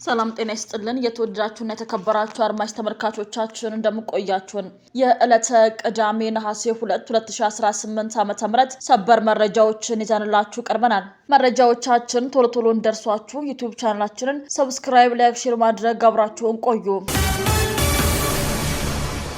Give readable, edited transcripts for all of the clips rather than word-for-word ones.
ሰላም ጤና ይስጥልን የተወደዳችሁና የተከበራችሁ አድማጭ ተመልካቾቻችን እንደምቆያችሁን የዕለተ ቅዳሜ ነሐሴ 2 2018 ዓ.ም ሰበር መረጃዎችን ይዘንላችሁ ቀርበናል። መረጃዎቻችን ቶሎ እንደርሷችሁ ዩቲዩብ ቻናላችንን ሰብስክራይብ፣ ላይክ፣ ሼር ማድረግ አብራችሁን ቆዩ።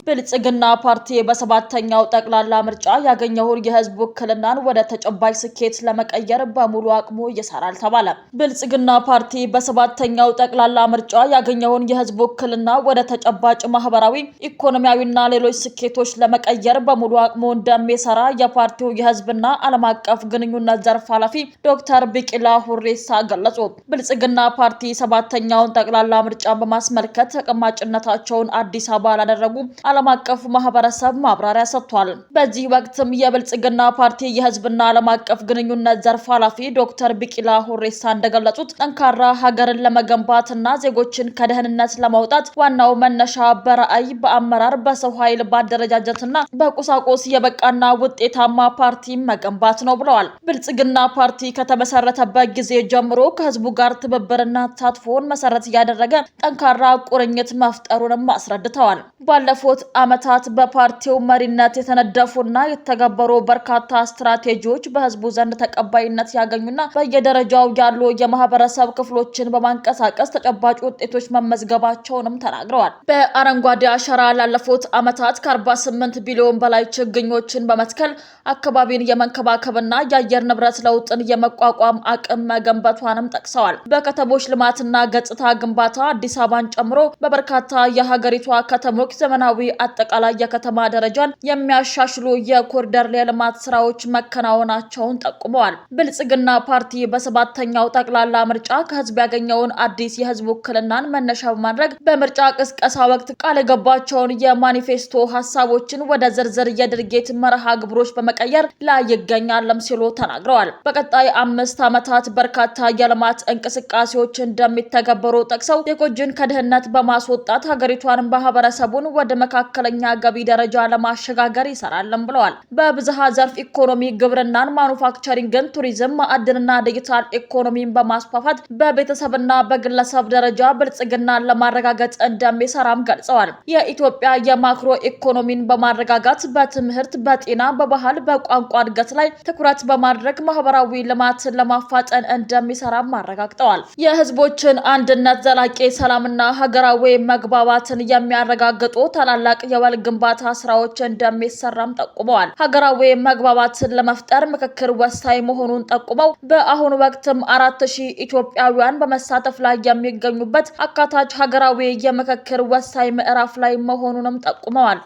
ብልጽግና ፓርቲ በሰባተኛው ጠቅላላ ምርጫ ያገኘውን የህዝብ ውክልናን ወደ ተጨባጭ ስኬት ለመቀየር በሙሉ አቅሙ ይሰራል ተባለ። ብልጽግና ፓርቲ በሰባተኛው ጠቅላላ ምርጫ ያገኘውን የህዝብ ውክልና ወደ ተጨባጭ ማህበራዊ፣ ኢኮኖሚያዊና ሌሎች ስኬቶች ለመቀየር በሙሉ አቅሙ እንደሚሰራ የፓርቲው የህዝብና ዓለም አቀፍ ግንኙነት ዘርፍ ኃላፊ ዶክተር ቢቂላ ሁሪሳ ገለጹ። ብልጽግና ፓርቲ ሰባተኛውን ጠቅላላ ምርጫ በማስመልከት ተቀማጭነታቸውን አዲስ አበባ ላደረጉ ዓለም አቀፍ ማህበረሰብ ማብራሪያ ሰጥቷል። በዚህ ወቅትም የብልጽግና ፓርቲ የህዝብና ዓለም አቀፍ ግንኙነት ዘርፍ ኃላፊ ዶክተር ቢቂላ ሁሪሳ እንደገለጹት ጠንካራ ሀገርን ለመገንባትና ዜጎችን ከደህንነት ለማውጣት ዋናው መነሻ በራዕይ፣ በአመራር፣ በሰው ኃይል፣ በአደረጃጀትና በቁሳቁስ የበቃና ውጤታማ ፓርቲ መገንባት ነው ብለዋል። ብልጽግና ፓርቲ ከተመሰረተበት ጊዜ ጀምሮ ከህዝቡ ጋር ትብብርና ተሳትፎን መሰረት ያደረገ ጠንካራ ቁርኝት መፍጠሩንም አስረድተዋል። ባለፉት ዓመታት በፓርቲው መሪነት የተነደፉና የተገበሩ በርካታ ስትራቴጂዎች በህዝቡ ዘንድ ተቀባይነት ያገኙና በየደረጃው ያሉ የማህበረሰብ ክፍሎችን በማንቀሳቀስ ተጨባጭ ውጤቶች መመዝገባቸውንም ተናግረዋል። በአረንጓዴ አሻራ ላለፉት ዓመታት ከ48 ቢሊዮን በላይ ችግኞችን በመትከል አካባቢን የመንከባከብና የአየር ንብረት ለውጥን የመቋቋም አቅም መገንባቷንም ጠቅሰዋል። በከተሞች ልማትና ገጽታ ግንባታ አዲስ አበባን ጨምሮ በበርካታ የሀገሪቷ ከተሞች ዘመናዊ አጠቃላይ የከተማ ደረጃን የሚያሻሽሉ የኮሪደር ልማት ስራዎች መከናወናቸውን ጠቁመዋል። ብልጽግና ፓርቲ በሰባተኛው ጠቅላላ ምርጫ ከህዝብ ያገኘውን አዲስ የህዝብ ውክልናን መነሻ በማድረግ በምርጫ ቅስቀሳ ወቅት ቃል የገባቸውን የማኒፌስቶ ሀሳቦችን ወደ ዝርዝር የድርጊት መርሃ ግብሮች በመቀየር ላይ ይገኛልም ሲሉ ተናግረዋል። በቀጣይ 5 ዓመታት በርካታ የልማት እንቅስቃሴዎች እንደሚተገበሩ ጠቅሰው ዜጎችን ከድህነት በማስወጣት ሀገሪቷን ማህበረሰቡን ወደ መካከለኛ ገቢ ደረጃ ለማሸጋገር ይሰራልም ብለዋል። በብዝሃ ዘርፍ ኢኮኖሚ፣ ግብርናን፣ ማኑፋክቸሪንግን፣ ቱሪዝም፣ ማዕድንና ዲጂታል ኢኮኖሚን በማስፋፋት በቤተሰብና በግለሰብ ደረጃ ብልጽግናን ለማረጋገጥ እንደሚሰራም ገልጸዋል። የኢትዮጵያ የማክሮ ኢኮኖሚን በማረጋጋት በትምህርት፣ በጤና፣ በባህል፣ በቋንቋ እድገት ላይ ትኩረት በማድረግ ማህበራዊ ልማትን ለማፋጠን እንደሚሰራም አረጋግጠዋል። የህዝቦችን አንድነት፣ ዘላቂ ሰላምና ሀገራዊ መግባባትን የሚያረጋግጡ ታላላቅ የወል ግንባታ ስራዎች እንደሚሰራም ጠቁመዋል። ሀገራዊ መግባባትን ለመፍጠር ምክክር ወሳኝ መሆኑን ጠቁመው በአሁኑ ወቅትም 4000 ኢትዮጵያውያን በመሳተፍ ላይ የሚገኙበት አካታች ሀገራዊ የምክክር ወሳኝ ምዕራፍ ላይ መሆኑንም ጠቁመዋል።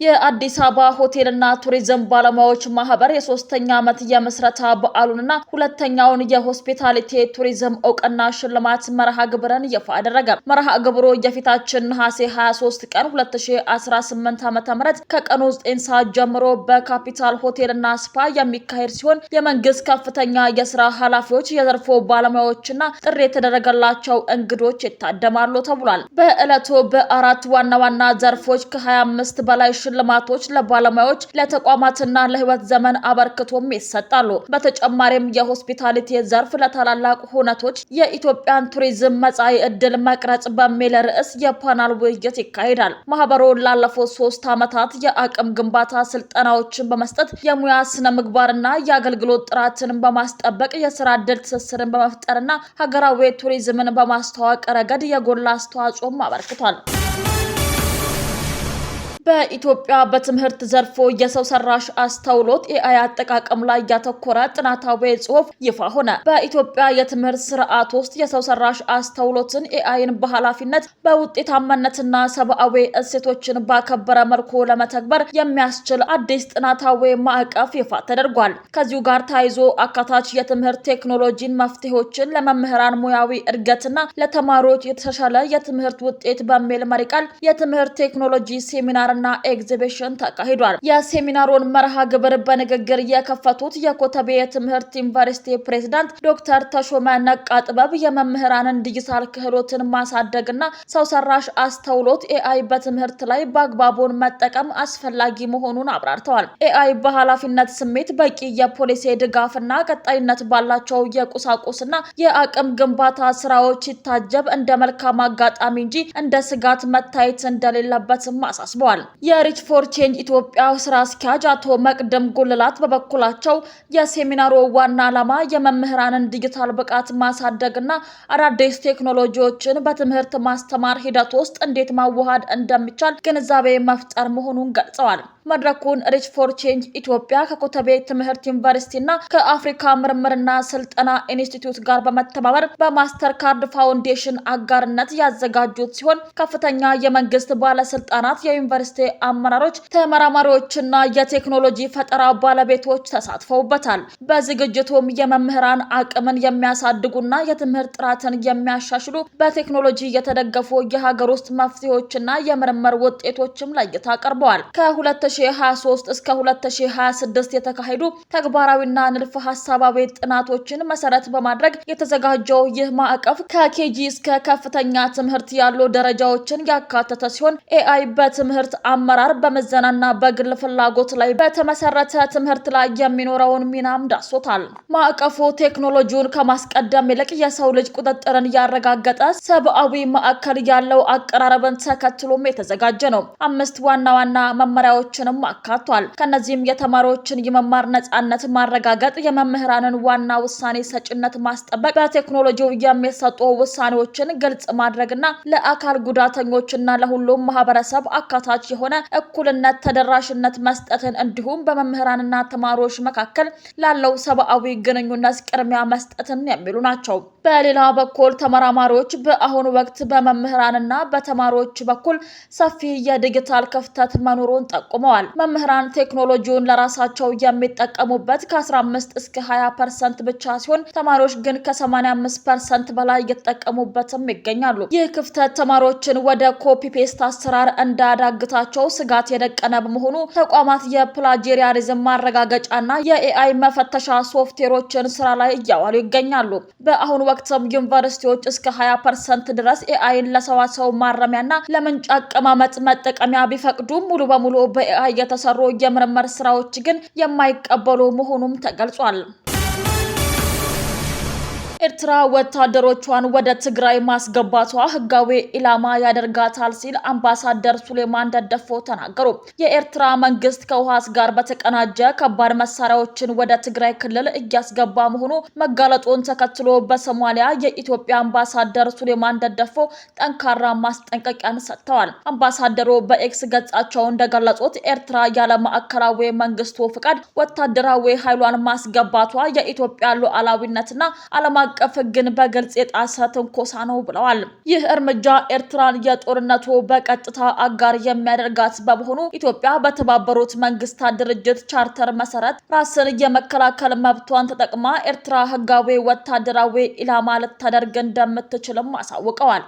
የአዲስ አበባ ሆቴልና ቱሪዝም ባለሙያዎች ማህበር የ3ኛ ዓመት የምስረታ በዓሉንና ሁለተኛውን የሆስፒታሊቲ ቱሪዝም እውቅና ሽልማት መርሃ ግብርን ይፋ አደረገ። መርሃ ግብሩ የፊታችን ነሐሴ 23 ቀን 2018 ዓ.ም ከቀኑ 9 ሰዓት ጀምሮ በካፒታል ሆቴልና ስፓ የሚካሄድ ሲሆን የመንግስት ከፍተኛ የስራ ኃላፊዎች፣ የዘርፉ ባለሙያዎችና ጥሪ የተደረገላቸው እንግዶች ይታደማሉ ተብሏል። በዕለቱ በአራት ዋና ዘርፎች ከ25 በላይ ሽልማቶች ለባለሙያዎች፣ ለተቋማትና ለህይወት ዘመን አበርክቶም ይሰጣሉ። በተጨማሪም የሆስፒታሊቲ ዘርፍ ለታላላቅ ሁነቶች የኢትዮጵያን ቱሪዝም መጻኢ ዕድል መቅረጽ በሚል ርዕስ የፓናል ውይይት ይካሄዳል። ማህበሩ ላለፉት 3 ዓመታት የአቅም ግንባታ ስልጠናዎችን በመስጠት የሙያ ስነ ምግባርና የአገልግሎት ጥራትን በማስጠበቅ የስራ ዕድል ትስስርን በመፍጠርና ሀገራዊ ቱሪዝምን በማስተዋወቅ ረገድ የጎላ አስተዋጽኦም አበርክቷል። በኢትዮጵያ በትምህርት ዘርፉ የሰው ሰራሽ አስተውሎት ኤአይ አጠቃቀም ላይ ያተኮረ ጥናታዊ ጽሑፍ ይፋ ሆነ። በኢትዮጵያ የትምህርት ስርዓት ውስጥ የሰው ሰራሽ አስተውሎትን ኤአይን በኃላፊነት በውጤታማነትና ሰብአዊ እሴቶችን ባከበረ መልኩ ለመተግበር የሚያስችል አዲስ ጥናታዊ ማዕቀፍ ይፋ ተደርጓል። ከዚሁ ጋር ተያይዞ አካታች የትምህርት ቴክኖሎጂን መፍትሄዎችን ለመምህራን ሙያዊ እድገትና ለተማሪዎች የተሻለ የትምህርት ውጤት በሚል መሪ ቃል የትምህርት ቴክኖሎጂ ሴሚናር ሴሚናርና ኤግዚቢሽን ተካሂዷል። የሴሚናሩን መርሃ ግብር በንግግር የከፈቱት የኮተቤ የትምህርት ዩኒቨርሲቲ ፕሬዝዳንት ዶክተር ተሾመ ነቃ ጥበብ የመምህራንን ዲጂታል ክህሎትን ማሳደግና ሰው ሰራሽ አስተውሎት ኤአይ በትምህርት ላይ በአግባቡን መጠቀም አስፈላጊ መሆኑን አብራርተዋል። ኤአይ በኃላፊነት ስሜት በቂ የፖሊሲ ድጋፍና ቀጣይነት ባላቸው የቁሳቁስና የአቅም ግንባታ ስራዎች ሲታጀብ እንደ መልካም አጋጣሚ እንጂ እንደ ስጋት መታየት እንደሌለበትም አሳስበዋል። የሪች ፎር ቼንጅ ኢትዮጵያ ስራ አስኪያጅ አቶ መቅደም ጉልላት በበኩላቸው የሴሚናሩ ዋና ዓላማ የመምህራንን ዲጂታል ብቃት ማሳደግና አዳዲስ ቴክኖሎጂዎችን በትምህርት ማስተማር ሂደት ውስጥ እንዴት ማዋሃድ እንደሚቻል ግንዛቤ መፍጠር መሆኑን ገልጸዋል። መድረኩን ሪች ፎር ቼንጅ ኢትዮጵያ ከኮተቤ ትምህርት ዩኒቨርሲቲና ከአፍሪካ ምርምርና ስልጠና ኢንስቲትዩት ጋር በመተባበር በማስተር ካርድ ፋውንዴሽን አጋርነት ያዘጋጁት ሲሆን ከፍተኛ የመንግስት ባለስልጣናት፣ የዩኒቨርሲቲ አመራሮች፣ ተመራማሪዎችና የቴክኖሎጂ ፈጠራ ባለቤቶች ተሳትፈውበታል። በዝግጅቱም የመምህራን አቅምን የሚያሳድጉና የትምህርት ጥራትን የሚያሻሽሉ በቴክኖሎጂ የተደገፉ የሀገር ውስጥ መፍትሄዎችና የምርምር ውጤቶችም ለእይታ ቀርበዋል። ከ2023 እስከ 2026 የተካሄዱ ተግባራዊና ንድፈ ሐሳባዊ ጥናቶችን መሰረት በማድረግ የተዘጋጀው ይህ ማዕቀፍ ከኬጂ እስከ ከፍተኛ ትምህርት ያሉ ደረጃዎችን ያካተተ ሲሆን ኤአይ በትምህርት አመራር፣ በምዘናና በግል ፍላጎት ላይ በተመሰረተ ትምህርት ላይ የሚኖረውን ሚናም ዳሶታል። ማዕቀፉ ቴክኖሎጂውን ከማስቀደም ይልቅ የሰው ልጅ ቁጥጥርን ያረጋገጠ ሰብአዊ ማዕከል ያለው አቀራረብን ተከትሎም የተዘጋጀ ነው። 5 ዋና ዋና መመሪያዎችንም አካቷል። ከነዚህም የተማሪዎችን የመማር ነጻነት ማረጋገጥ፣ የመምህራንን ዋና ውሳኔ ሰጭነት ማስጠበቅ፣ በቴክኖሎጂው የሚሰጡ ውሳኔዎችን ግልጽ ማድረግና ለአካል ጉዳተኞችና ለሁሉም ማህበረሰብ አካታች የሆነ እኩልነት ተደራሽነት መስጠትን እንዲሁም በመምህራንና ተማሪዎች መካከል ላለው ሰብአዊ ግንኙነት ቅድሚያ መስጠትን የሚሉ ናቸው። በሌላ በኩል ተመራማሪዎች በአሁኑ ወቅት በመምህራንና በተማሪዎች በኩል ሰፊ የዲጂታል ክፍተት መኖሩን ጠቁመዋል። መምህራን ቴክኖሎጂውን ለራሳቸው የሚጠቀሙበት ከ15 እስከ 20% ብቻ ሲሆን ተማሪዎች ግን ከ85% በላይ እየተጠቀሙበትም ይገኛሉ። ይህ ክፍተት ተማሪዎችን ወደ ኮፒ ፔስት አሰራር እንዳያዳግታቸው ስጋት የደቀነ በመሆኑ ተቋማት የፕላጂያሪዝም ማረጋገጫና የኤአይ መፈተሻ ሶፍትዌሮችን ስራ ላይ እያዋሉ ይገኛሉ። በአሁኑ ወቅትም ዩኒቨርሲቲዎች እስከ 20% ድረስ ኤአይን ለሰዋሰው ማረሚያና ለምንጭ አቀማመጥ መጠቀሚያ ቢፈቅዱም ሙሉ በሙሉ በኤአይ የተሰሩ የምርምር ስራዎች ግን የማይቀበሉ መሆኑም ተገልጿል። ኤርትራ ወታደሮቿን ወደ ትግራይ ማስገባቷ ህጋዊ ኢላማ ያደርጋታል ሲል አምባሳደር ሱሌማን ደደፎ ተናገሩ። የኤርትራ መንግስት ከህወሓት ጋር በተቀናጀ ከባድ መሳሪያዎችን ወደ ትግራይ ክልል እያስገባ መሆኑ መጋለጡን ተከትሎ በሶማሊያ የኢትዮጵያ አምባሳደር ሱሌማን ደደፎ ጠንካራ ማስጠንቀቂያን ሰጥተዋል። አምባሳደሩ በኤክስ ገጻቸው እንደገለጹት ኤርትራ ያለ ማዕከላዊ መንግስቱ ፍቃድ ወታደራዊ ኃይሏን ማስገባቷ የኢትዮጵያ ሉዓላዊነትና ዓለም አቀፍ ህግን በግልጽ የጣሰ ትንኮሳ ነው ብለዋል። ይህ እርምጃ ኤርትራን የጦርነቱ በቀጥታ አጋር የሚያደርጋት በመሆኑ ኢትዮጵያ በተባበሩት መንግስታት ድርጅት ቻርተር መሰረት ራስን የመከላከል መብቷን ተጠቅማ ኤርትራ ህጋዊ ወታደራዊ ኢላማ ልታደርግ እንደምትችልም አሳውቀዋል።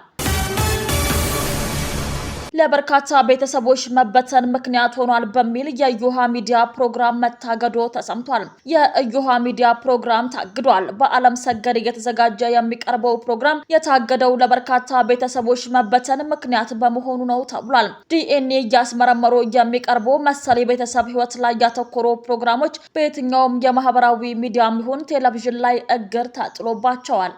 ለበርካታ ቤተሰቦች መበተን ምክንያት ሆኗል በሚል የእዮሃ ሚዲያ ፕሮግራም መታገዶ ተሰምቷል። የእዮሃ ሚዲያ ፕሮግራም ታግዷል። በአለም ሰገድ እየተዘጋጀ የሚቀርበው ፕሮግራም የታገደው ለበርካታ ቤተሰቦች መበተን ምክንያት በመሆኑ ነው ተብሏል። ዲኤንኤ እያስመረመሩ የሚቀርቡ መሰል የቤተሰብ ህይወት ላይ ያተኮሩ ፕሮግራሞች በየትኛውም የማህበራዊ ሚዲያም ይሁን ቴሌቪዥን ላይ እግር ተጥሎባቸዋል።